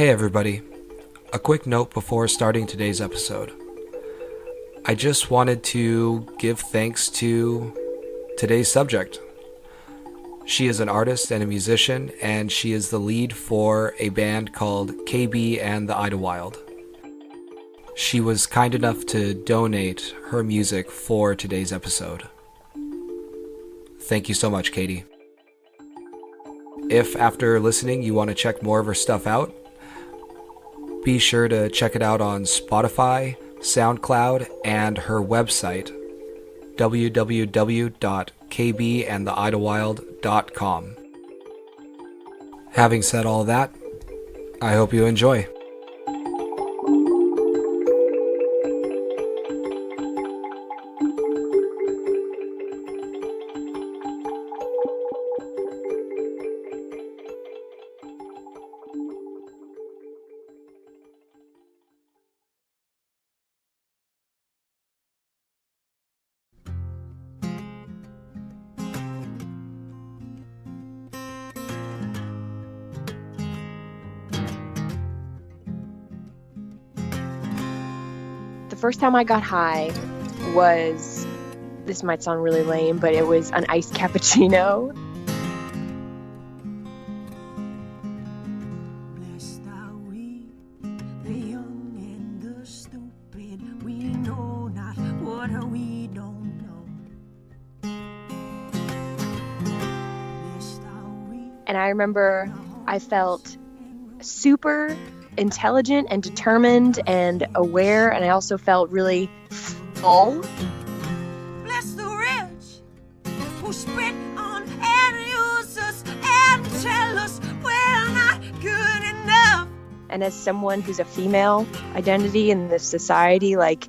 Hey everybody, a quick note before starting today's episode. I just wanted to give thanks to today's subject. She is an artist and a musician, and she is the lead for a band called KB and the Idyllwilde. She was kind enough to donate her music for today's episode. Thank you so much, Katie. If after listening you want to check more of her stuff out, be sure to check it out on Spotify, SoundCloud, and her website, www.kbandtheidyllwilde.com. Having said all that, I hope you enjoy. The first time I got high was, this might sound really lame, but it was an iced cappuccino. Blessed are we, the young and the stupid. We know not what we don't know. Blessed are we. And I remember I felt super intelligent and determined and aware, and I also felt really full. Bless the rich who spit on and use us and tell us we're not good enough. And as someone who's a female identity in this society, like,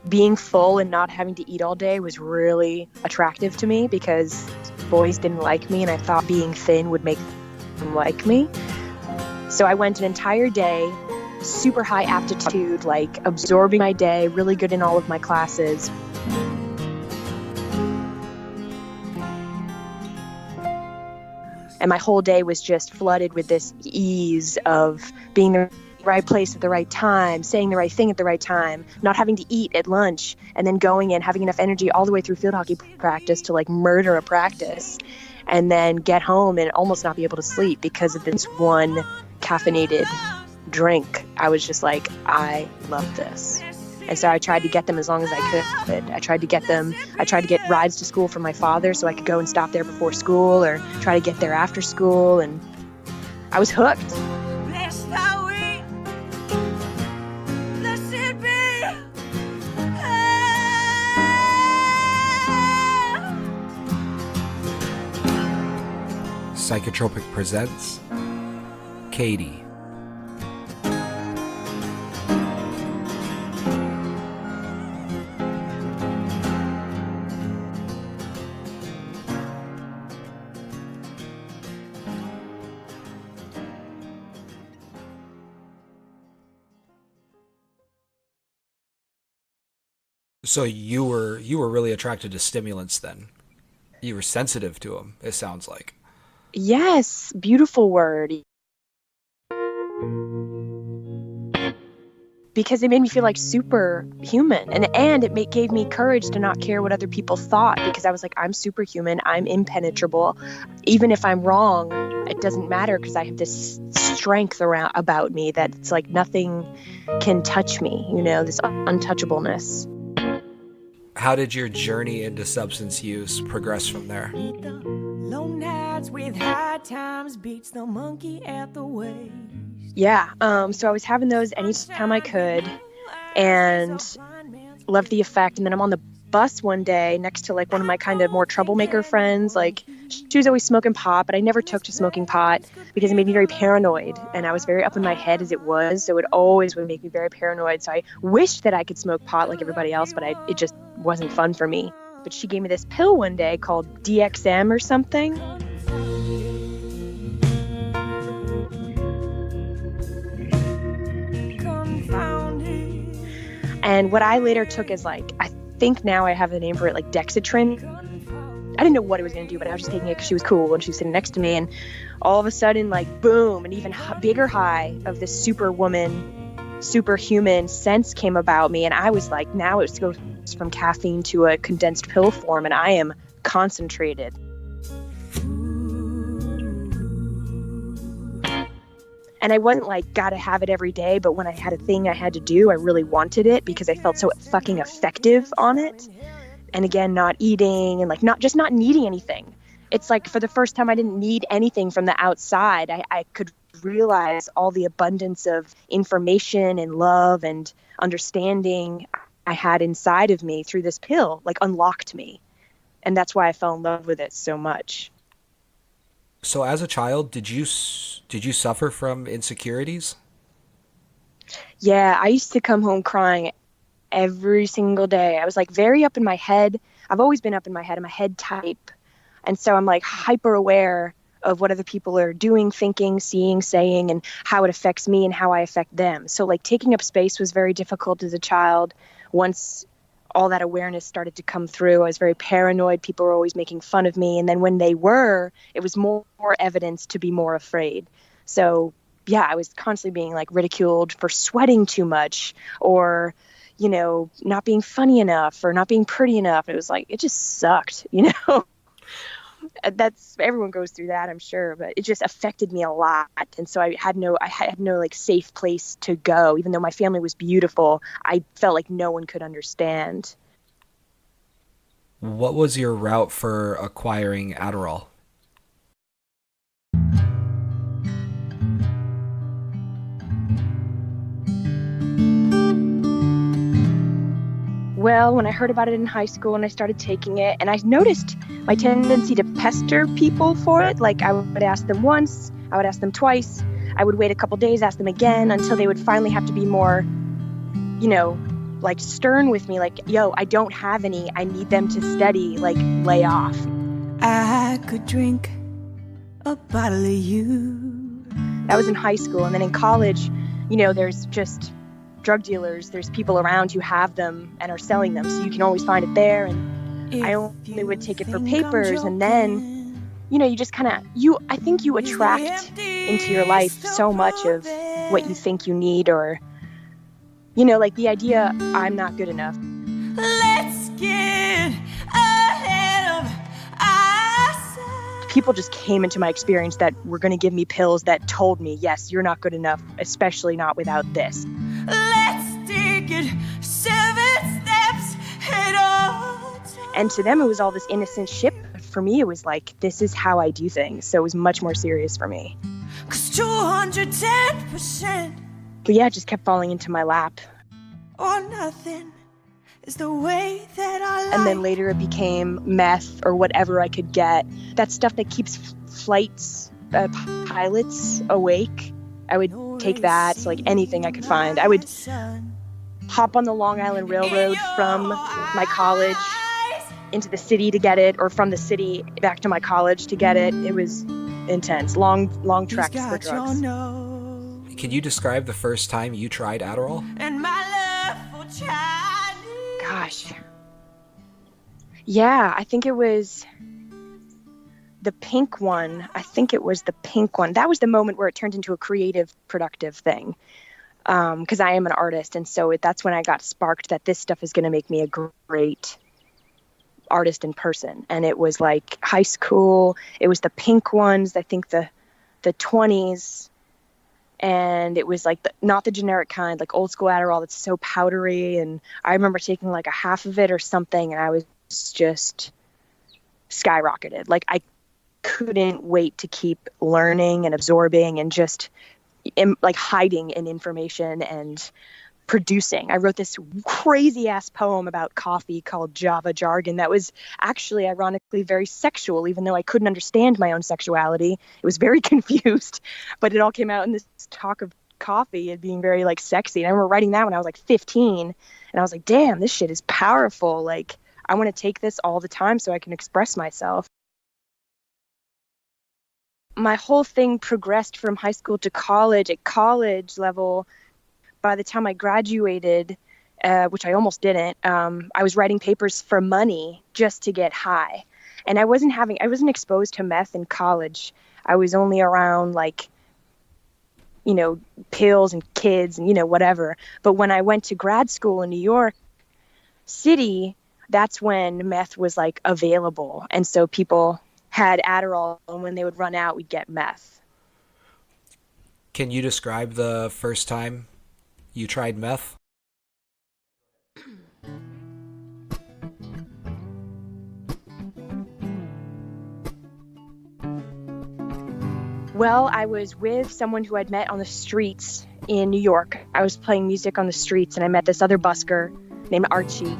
being full and not having to eat all day was really attractive to me because boys didn't like me, and I thought being thin would make them like me. So I went an entire day, super high aptitude, like absorbing my day, really good in all of my classes. And my whole day was just flooded with this ease of being in the right place at the right time, saying the right thing at the right time, not having to eat at lunch, and then going in, having enough energy all the way through field hockey practice to like murder a practice, and then get home and almost not be able to sleep because of this one caffeinated drink. I was just like, I love this. And so I tried to get them as long as I could. I tried to get rides to school from my father so I could go and stop there before school, or try to get there after school, and I was hooked. Blessed are we. Blessed be. Psychotropic presents Katie. So you were really attracted to stimulants then? You were sensitive to them, it sounds like. Yes, beautiful word. Because it made me feel like superhuman, and it gave me courage to not care what other people thought, because I was like, I'm superhuman, I'm impenetrable. Even if I'm wrong, it doesn't matter, because I have this strength about me that it's like nothing can touch me, this untouchableness. How did your journey into substance use progress from there? Long nights with high times beats the monkey at the waist. Yeah, so I was having those anytime I could, and loved the effect. And then I'm on the bus one day next to like one of my kind of more troublemaker friends. Like, she was always smoking pot, but I never took to smoking pot because it made me very paranoid, and I was very up in my head as it was, so it always would make me very paranoid. So I wished that I could smoke pot like everybody else, but it just wasn't fun for me. But she gave me this pill one day called DXM or something. Confounded. And what I later took as like, I think now I have the name for it, like Dexedrine. I didn't know what it was going to do, but I was just taking it because she was cool and she was sitting next to me. And all of a sudden, like, boom, an even bigger high of this superwoman, superhuman sense came about me. And I was like, now it goes from caffeine to a condensed pill form, and I am concentrated. And I wasn't like, gotta have it every day, but when I had a thing I had to do, I really wanted it because I felt so fucking effective on it. And again, not eating and like not needing anything. It's like for the first time I didn't need anything from the outside. I could realize all the abundance of information and love and understanding I had inside of me through this pill, like unlocked me. And that's why I fell in love with it so much. So as a child, did you suffer from insecurities? Yeah, I used to come home crying every single day. I was like very up in my head. I've always been up in my head. I'm a head type. And so I'm like hyper aware of what other people are doing, thinking, seeing, saying, and how it affects me and how I affect them. So like taking up space was very difficult as a child. Once all that awareness started to come through, I was very paranoid. People were always making fun of me. And then when they were, it was more evidence to be more afraid. So yeah, I was constantly being like ridiculed for sweating too much or, you know, not being funny enough or not being pretty enough. It was like, it just sucked, you know. Everyone goes through that, I'm sure, but it just affected me a lot. And so I had no like safe place to go. Even though my family was beautiful, I felt like no one could understand. What was your route for acquiring Adderall? Well, when I heard about it in high school and I started taking it, and I noticed my tendency to pester people for it. Like I would ask them once, I would ask them twice, I would wait a couple days, ask them again until they would finally have to be more, you know, like stern with me. Like, yo, I don't have any. I need them to study, like lay off. I could drink a bottle of you. That was in high school. And then in college, you know, there's just drug dealers, there's people around who have them and are selling them, so you can always find it there. And I only would take it for papers, and then, you know, you just kind of, I think you attract into your life so much of what you think you need, or, you know, like the idea, I'm not good enough. Let's get ahead of ourselves. People just came into my experience that were going to give me pills that told me, yes, you're not good enough, especially not without this. Let's take it 7 steps at a time. And to them, it was all this innocent shit. For me, it was like, this is how I do things. So it was much more serious for me. 'Cause 210%. But yeah, it just kept falling into my lap. Or nothing is the way that I like. And then later it became meth or whatever I could get. That stuff that keeps pilots awake. I would take that, so like anything I could find. I would hop on the Long Island Railroad from my college into the city to get it, or from the city back to my college to get it. It was intense. Long treks for drugs. Can you describe the first time you tried Adderall? And my love for Chinese. Gosh. Yeah, I think it was the pink one. That was the moment where it turned into a creative, productive thing. Because I am an artist, and so that's when I got sparked that this stuff is going to make me a great artist in person. And it was like high school. It was the pink ones. I think the 20s, and it was like not the generic kind, like old school Adderall that's so powdery. And I remember taking like a half of it or something, and I was just skyrocketed. Like I couldn't wait to keep learning and absorbing and just like hiding in information and producing. I wrote this crazy ass poem about coffee called Java Jargon that was actually ironically very sexual, even though I couldn't understand my own sexuality. It was very confused, but it all came out in this talk of coffee and being very like sexy. And I remember writing that when I was like 15, and I was like, damn, this shit is powerful. Like I want to take this all the time so I can express myself. My whole thing progressed from high school to college. At college level, by the time I graduated, which I almost didn't, I was writing papers for money just to get high. And I wasn't exposed to meth in college. I was only around like, pills and kids and, whatever. But when I went to grad school in New York City, that's when meth was like available. And so people had Adderall, and when they would run out, we'd get meth. Can you describe the first time you tried meth? Well, I was with someone who I'd met on the streets in New York. I was playing music on the streets, and I met this other busker named Archie.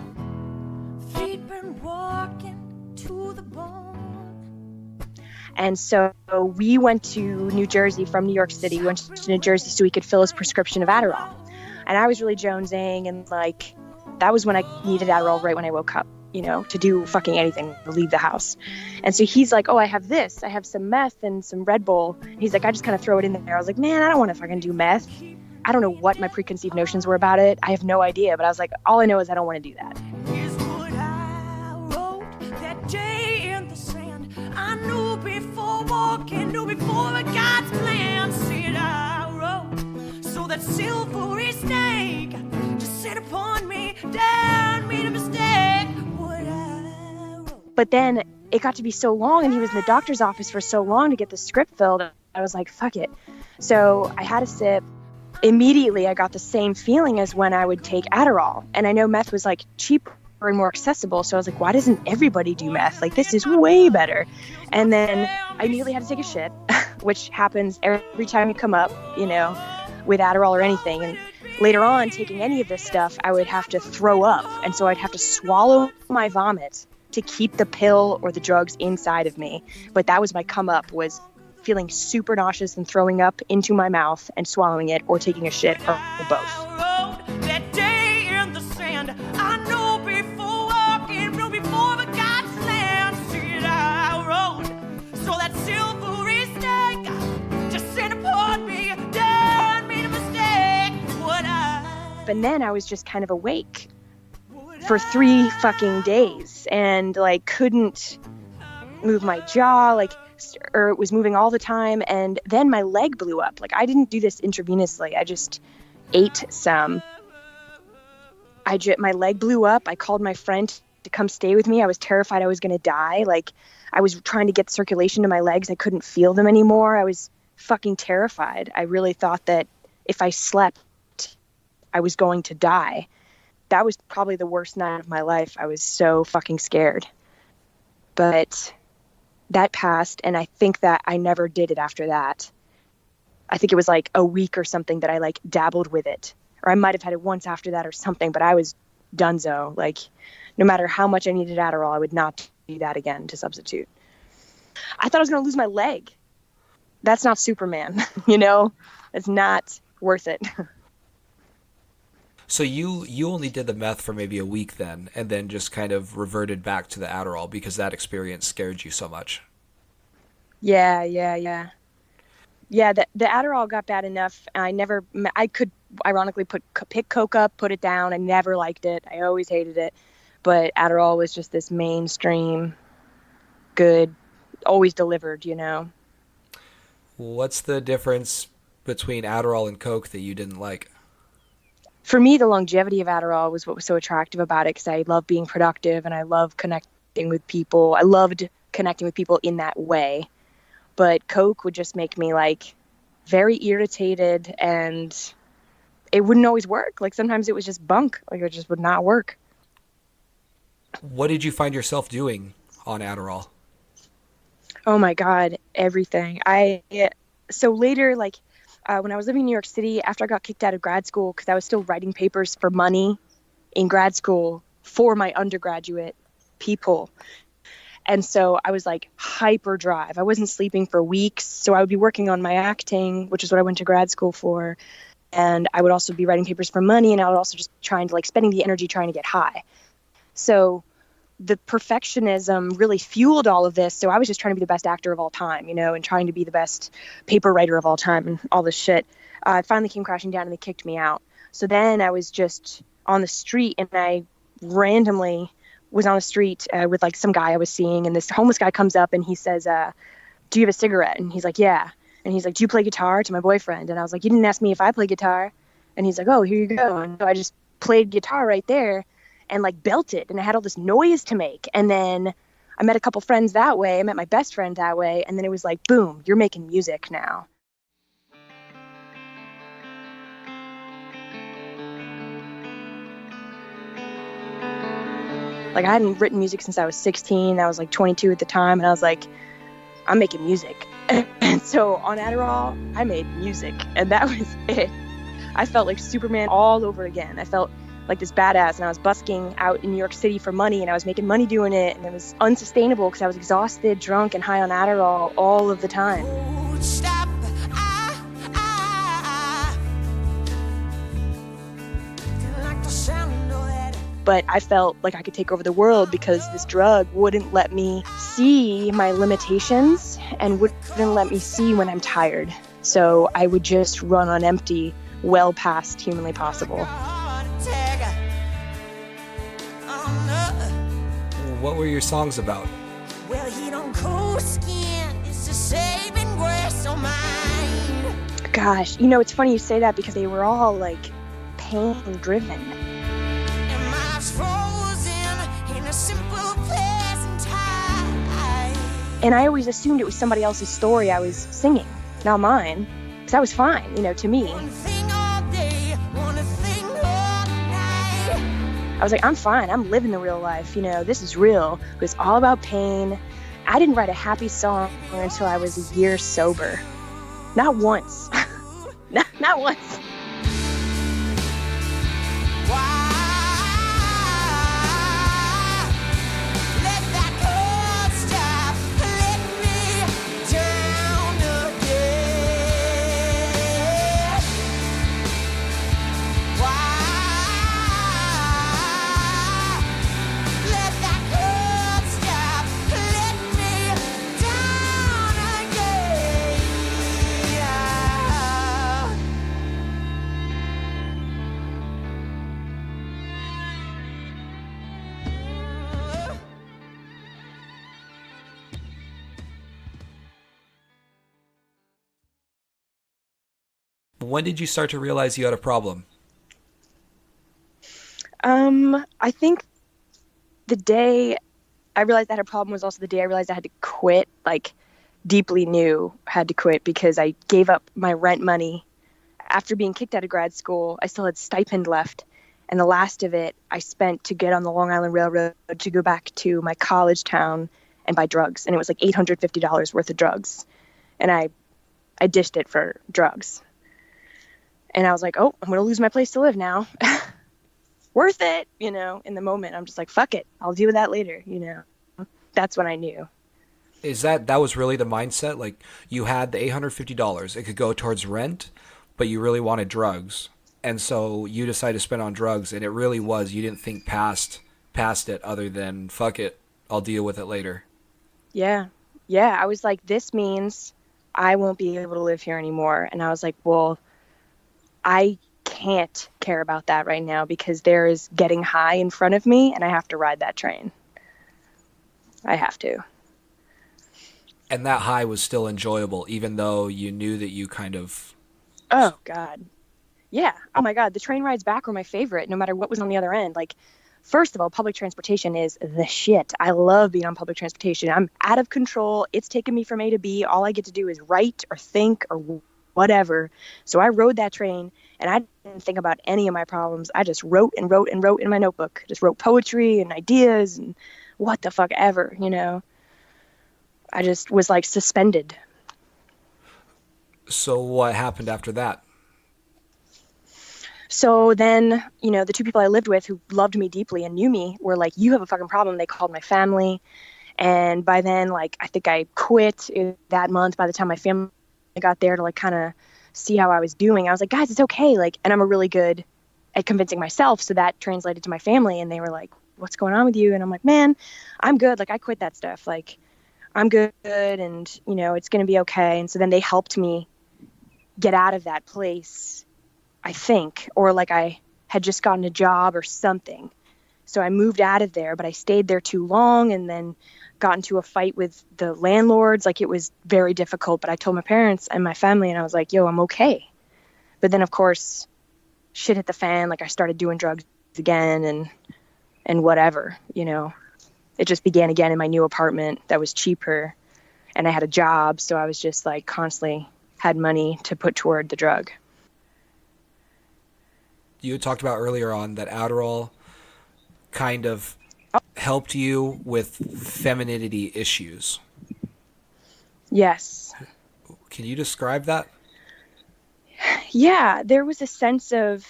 Feet been walking to the bone. And so we went to New Jersey from New York City. We went to New Jersey so he could fill his prescription of Adderall. And I was really jonesing, and like, that was when I needed Adderall right when I woke up, to do fucking anything, to leave the house. And so he's like, oh, I have this. I have some meth and some Red Bull. He's like, I just kind of throw it in there. I was like, man, I don't want to fucking do meth. I don't know what my preconceived notions were about it. I have no idea. But I was like, all I know is I don't want to do that. Here's what I wrote that day in the sand. I knew before walking, knew before God's plan. Said I wrote so that silvery snake just set upon me, down, made a mistake. What I wrote. But then it got to be so long, and he was in the doctor's office for so long to get the script filled. I was like, fuck it. So I had a sip. Immediately, I got the same feeling as when I would take Adderall. And I know meth was like cheaper and more accessible. So I was like, why doesn't everybody do meth? Like, this is way better. And then I immediately had to take a shit, which happens every time you come up, with Adderall or anything. And later on, taking any of this stuff, I would have to throw up. And so I'd have to swallow my vomit to keep the pill or the drugs inside of me. But that was my come up, was feeling super nauseous and throwing up into my mouth and swallowing it, or taking a shit, or both. That day in the sand, I know before walking, know before God's plan. Said I wrote so that silvery snake just set upon me, done made a mistake. What I. And then I was just kind of awake for 3 fucking days, and like couldn't move my jaw, or it was moving all the time. And then my leg blew up. Like, I didn't do this intravenously. I just ate some. My leg blew up. I called my friend to come stay with me. I was terrified I was going to die. Like, I was trying to get circulation to my legs. I couldn't feel them anymore. I was fucking terrified. I really thought that if I slept, I was going to die. That was probably the worst night of my life. I was so fucking scared. But that passed, and I think that I never did it after that. I think it was like a week or something that I like dabbled with it. Or I might have had it once after that or something, but I was donezo. Like, no matter how much I needed Adderall, I would not do that again to substitute. I thought I was going to lose my leg. That's not Superman, It's not worth it. So you only did the meth for maybe a week then, and then just kind of reverted back to the Adderall because that experience scared you so much. Yeah. Yeah, the Adderall got bad enough. I could ironically pick coke up, put it down. I never liked it. I always hated it. But Adderall was just this mainstream, good, always delivered, What's the difference between Adderall and coke that you didn't like? For me, the longevity of Adderall was what was so attractive about it, because I love being productive and I love connecting with people. I loved connecting with people in that way. But coke would just make me like very irritated, and it wouldn't always work. Like, sometimes it was just bunk. Like, it just would not work. What did you find yourself doing on Adderall? Oh my God, everything. So later, when I was living in New York City, after I got kicked out of grad school, because I was still writing papers for money in grad school for my undergraduate people. And so I was like hyperdrive. I wasn't sleeping for weeks. So I would be working on my acting, which is what I went to grad school for. And I would also be writing papers for money. And I would also just trying to spending the energy trying to get high. So the perfectionism really fueled all of this. So I was just trying to be the best actor of all time, and trying to be the best paper writer of all time and all this shit. I finally came crashing down and they kicked me out. So then I was just on the street, and I randomly was on the street with like some guy I was seeing, and this homeless guy comes up and he says, do you have a cigarette? And he's like, yeah. And he's like, do you play guitar? To my boyfriend. And I was like, you didn't ask me if I play guitar. And he's like, oh, here you go. And so I just played guitar right there and like belted, and I had all this noise to make. And then I met a couple friends that way. I met my best friend that way. And then it was like, boom, you're making music now. Like, I hadn't written music since I was 16. I was like 22 at the time. And I was like, I'm making music. And so on Adderall, I made music. And that was it. I felt like Superman all over again. I felt like this badass. And I was busking out in New York City for money. And I was making money doing it. And it was unsustainable because I was exhausted, drunk, and high on Adderall all of the time. Stop. Didn't like the sound of that. But I felt like I could take over the world because this drug wouldn't let me see my limitations and wouldn't let me see when I'm tired. So I would just run on empty, well past humanly possible. What were your songs about? Well, he don't cool skin. It's a saving grace on mine. Gosh, you know, it's funny you say that because they were all like pain-driven. And my frozen in a simple pleasant time. And I always assumed it was somebody else's story I was singing, not mine. Because I was fine, you know, to me. One thing all day, one thing all night. I was like, I'm fine. I'm living the real life. You know, this is real. It was all about pain. I didn't write a happy song until I was a year sober. Not once. not once. When did you start to realize you had a problem? I think the day I realized I had a problem was also the day I realized I had to quit, like deeply knew I had to quit because I gave up my rent money. After being kicked out of grad school, I still had stipend left. And the last of it I spent to get on the Long Island Railroad to go back to my college town and buy drugs. And it was like $850 worth of drugs. And I dished it for drugs. And I was like, oh, I'm going to lose my place to live now. Worth it, you know. In the moment, I'm just like, fuck it. I'll deal with that later, you know. That's when I knew. Is that was really the mindset? Like, you had the $850. It could go towards rent, but you really wanted drugs. And so you decided to spend on drugs, and it really was, you didn't think past it other than, fuck it, I'll deal with it later. Yeah. Yeah, I was like, this means I won't be able to live here anymore. And I was like, well, I can't care about that right now because there is getting high in front of me and I have to ride that train. I have to. And that high was still enjoyable, even though you knew that you kind of... Oh, God. Yeah. Oh, my God. The train rides back were my favorite, no matter what was on the other end. Like, first of all, public transportation is the shit. I love being on public transportation. I'm out of control. It's taking me from A to B. All I get to do is write or think or whatever. So I rode that train and I didn't think about any of my problems. I just wrote and wrote and wrote in my notebook. Just wrote poetry and ideas and what the fuck ever, you know. I just was like suspended. So what happened after that? So then, you know, the two people I lived with who loved me deeply and knew me were like, you have a fucking problem. They called my family. And by then, like, I think I quit that month. By the time my family got there to like kind of see how I was doing, I was like, guys, it's okay. Like, and I'm a really good at convincing myself. So that translated to my family and they were like, what's going on with you? And I'm like, man, I'm good. Like, I quit that stuff. Like, I'm good. And, you know, it's going to be okay. And so then they helped me get out of that place, I think, or like I had just gotten a job or something, So I moved out of there, but I stayed there too long and then got into a fight with the landlords. Like, it was very difficult, but I told my parents and my family, and I was like, yo, I'm okay. But then, of course, shit hit the fan. Like, I started doing drugs again and whatever, you know. It just began again in my new apartment that was cheaper, and I had a job, so I was just like constantly had money to put toward the drug. You had talked about earlier on that Adderall kind of helped you with femininity issues. Yes. Can you describe that? Yeah, there was a sense of,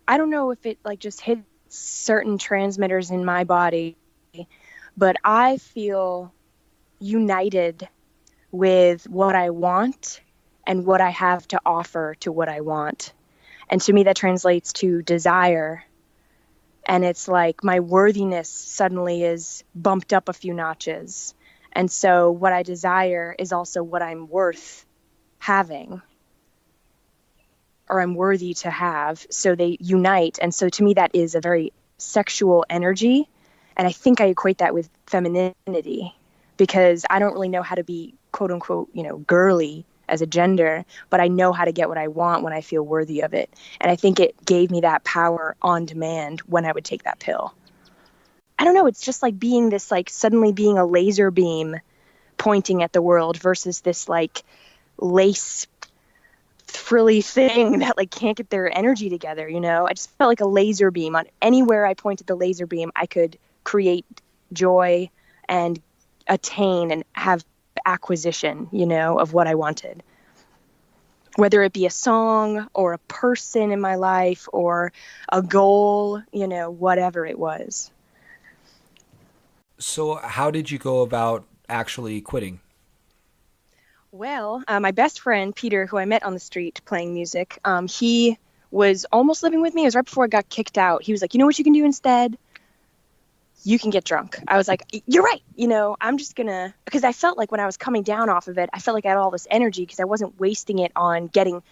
I don't know if it like just hit certain transmitters in my body, but I feel united with what I want and what I have to offer to what I want. And to me, that translates to desire. And it's like my worthiness suddenly is bumped up a few notches. And so what I desire is also what I'm worth having, or I'm worthy to have. So they unite. And so to me, that is a very sexual energy. And I think I equate that with femininity, because I don't really know how to be, quote unquote, you know, girly as a gender, but I know how to get what I want when I feel worthy of it. And I think it gave me that power on demand when I would take that pill. I don't know. It's just like being this, like suddenly being a laser beam pointing at the world versus this like lace frilly thing that like can't get their energy together. You know, I just felt like a laser beam. On anywhere I pointed the laser beam, I could create joy and attain and have acquisition, you know, of what I wanted. Whether it be a song or a person in my life or a goal, you know, whatever it was. So how did you go about actually quitting? Well, my best friend, Peter, who I met on the street playing music, he was almost living with me. It was right before I got kicked out. He was like, you know what you can do instead? You can get drunk. I was like, you're right. You know, I'm just gonna, because I felt like when I was coming down off of it, I felt like I had all this energy because I wasn't wasting it on getting,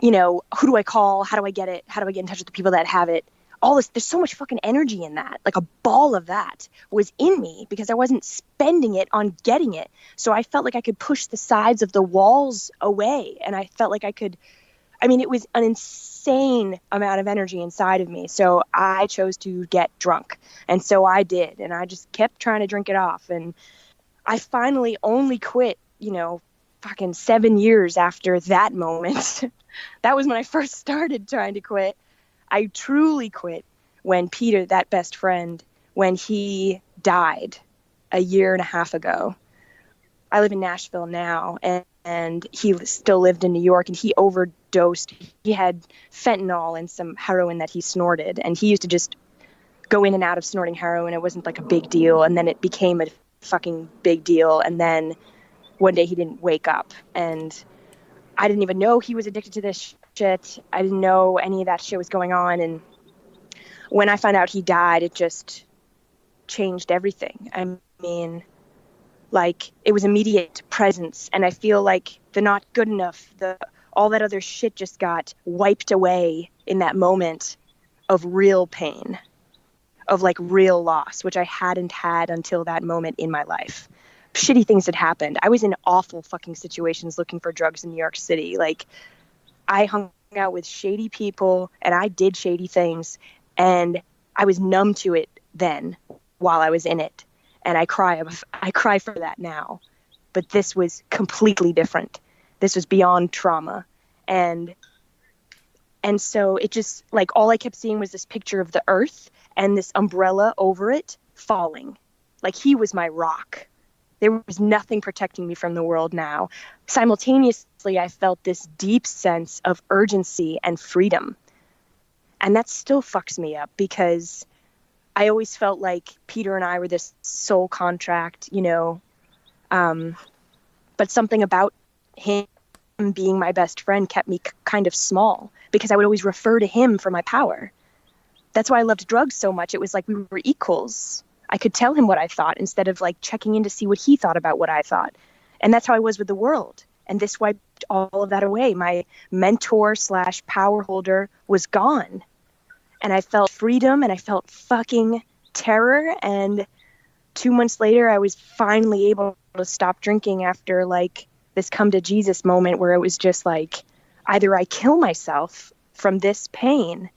you know, who do I call? How do I get it? How do I get in touch with the people that have it? All this, there's so much fucking energy in that. Like a ball of that was in me because I wasn't spending it on getting it. So I felt like I could push the sides of the walls away. And I felt like I could, I mean, it was an insane amount of energy inside of me. So I chose to get drunk. And so I did. And I just kept trying to drink it off. And I finally only quit, you know, fucking 7 years after that moment. That was when I first started trying to quit. I truly quit when Peter, that best friend, when he died a year and a half ago. I live in Nashville now, and he still lived in New York, and he overdosed. He had fentanyl and some heroin that he snorted, and he used to just go in and out of snorting heroin. It wasn't like a big deal, and then it became a fucking big deal, and then one day he didn't wake up, and I didn't even know he was addicted to this shit. I didn't know any of that shit was going on, and when I found out he died, it just changed everything. I mean, like, it was immediate presence, and I feel like the not good enough, all that other shit just got wiped away in that moment of real pain, of like real loss, which I hadn't had until that moment in my life. Shitty things had happened. I was in awful fucking situations looking for drugs in New York City. Like, I hung out with shady people and I did shady things, and I was numb to it then while I was in it. And I cry for that now. But this was completely different. This was beyond trauma. And so it just, like, all I kept seeing was this picture of the earth and this umbrella over it falling. Like, he was my rock. There was nothing protecting me from the world now. Simultaneously, I felt this deep sense of urgency and freedom. And that still fucks me up because I always felt like Peter and I were this soul contract, you know. But something about him being my best friend kept me kind of small because I would always refer to him for my power. That's why I loved drugs so much. It was like we were equals. I could tell him what I thought instead of like checking in to see what he thought about what I thought. And that's how I was with the world. And this wiped all of that away. My mentor / power holder was gone. And I felt freedom and I felt fucking terror. And 2 months later, I was finally able to stop drinking after like this come to Jesus moment where it was just like, either I kill myself from this pain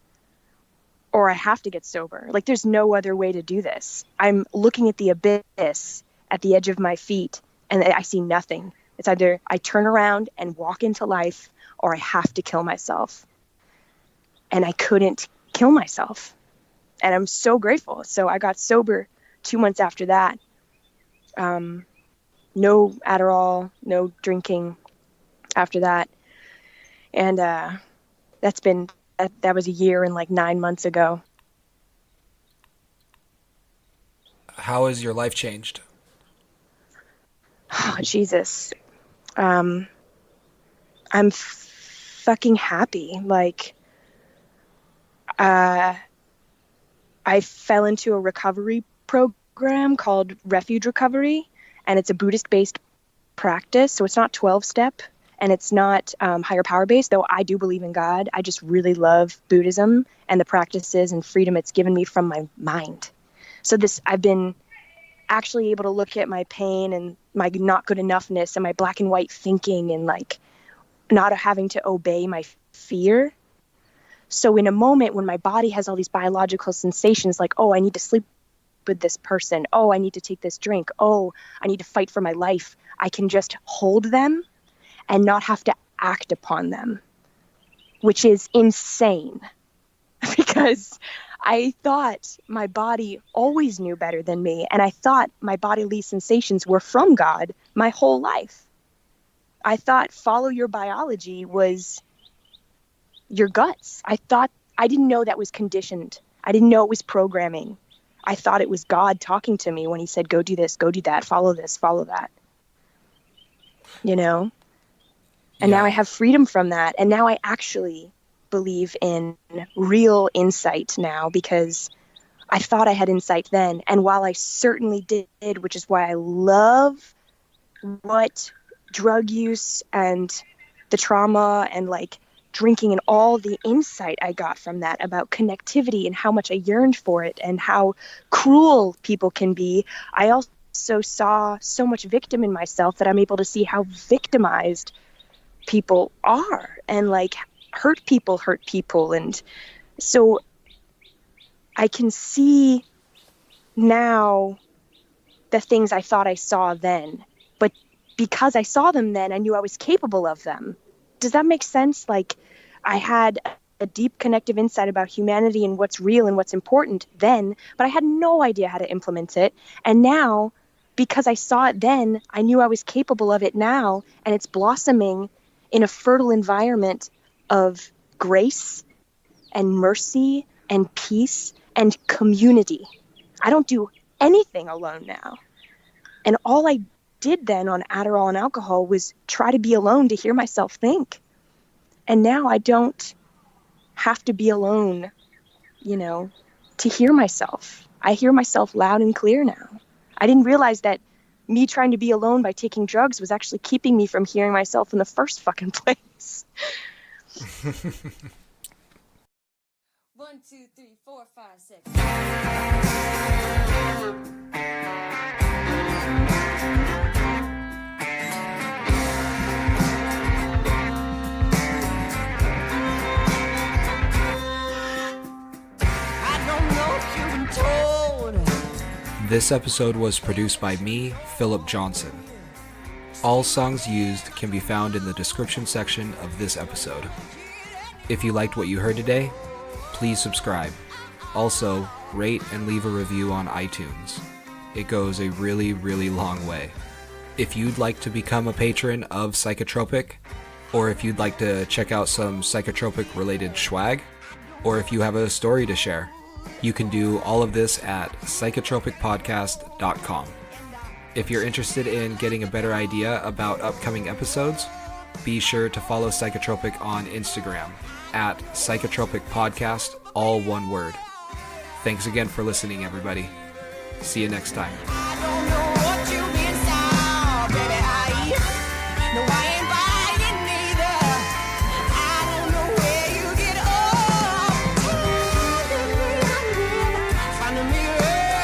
or I have to get sober. Like, there's no other way to do this. I'm looking at the abyss at the edge of my feet and I see nothing. It's either I turn around and walk into life or I have to kill myself. And I couldn't kill myself. And I'm so grateful. So I got sober 2 months after that. No Adderall, no drinking after that. And that was a year and like 9 months ago. How has your life changed? Oh, Jesus. I'm fucking happy. Like, I fell into a recovery program called Refuge Recovery, and it's a Buddhist-based practice. So it's not 12-step and it's not higher power-based, though I do believe in God. I just really love Buddhism and the practices and freedom it's given me from my mind. So I've been actually able to look at my pain and my not good enoughness and my black and white thinking and like not having to obey my fear. So in a moment when my body has all these biological sensations like, oh, I need to sleep with this person. Oh, I need to take this drink. Oh, I need to fight for my life. I can just hold them and not have to act upon them, which is insane because I thought my body always knew better than me. And I thought my bodily sensations were from God my whole life. I thought follow your biology was your guts. I didn't know that was conditioned. I didn't know it was programming. I thought it was God talking to me when he said, go do this, go do that, follow this, follow that. You know? And now I have freedom from that. And now I actually believe in real insight now because I thought I had insight then. And while I certainly did, which is why I love what drug use and the trauma and like drinking and all the insight I got from that about connectivity and how much I yearned for it and how cruel people can be, I also saw so much victim in myself that I'm able to see how victimized people are and like hurt people. And so I can see now the things I thought I saw then, but because I saw them then, I knew I was capable of them. Does that make sense? Like I had a deep connective insight about humanity and what's real and what's important then, but I had no idea how to implement it. And now, because I saw it then, I knew I was capable of it now, and it's blossoming in a fertile environment of grace and mercy and peace and community. I don't do anything alone now. And all I did then on Adderall and alcohol was try to be alone to hear myself think. And now I don't have to be alone, you know, to hear myself. I hear myself loud and clear now. I didn't realize that me trying to be alone by taking drugs was actually keeping me from hearing myself in the first fucking place. 1, 2, 3, 4, 5, 6. I don't know if you've been told. This episode was produced by me, Philip Johnson. All songs used can be found in the description section of this episode. If you liked what you heard today, please subscribe. Also, rate and leave a review on iTunes. It goes a really, really long way. If you'd like to become a patron of Psychotropic, or if you'd like to check out some psychotropic-related swag, or if you have a story to share, you can do all of this at psychotropicpodcast.com. If you're interested in getting a better idea about upcoming episodes, be sure to follow Psychotropic on Instagram at Psychotropic Podcast, all one word. Thanks again for listening, everybody. See you next time. I don't know what you've been saw, baby. No, I ain't buying neither. I don't know where you get off. Find a mirror.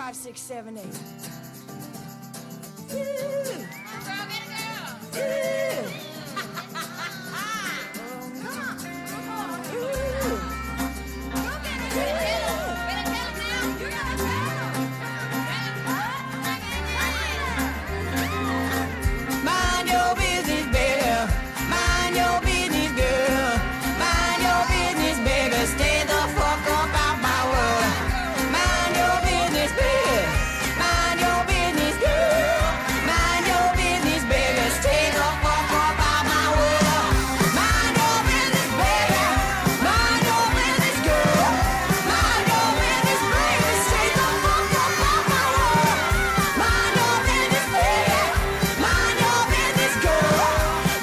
5, 6, 7, 8. Mind your business, baby. Mind your business, girl. Mind your business, baby. Stay the fuck up out my world. Mind your business, baby. Mind your business, girl. Mind your business, baby. Stay the fuck up out my world. Mind your business, baby. Mind your business, girl. Mind your business, baby. Stay the fuck up out my world. Mind your business, baby. Mind your business, girl.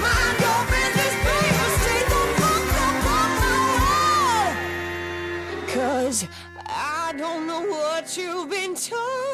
Mind your business, baby. Stay the fuck up out my world. 'Cause I don't know what you've been told.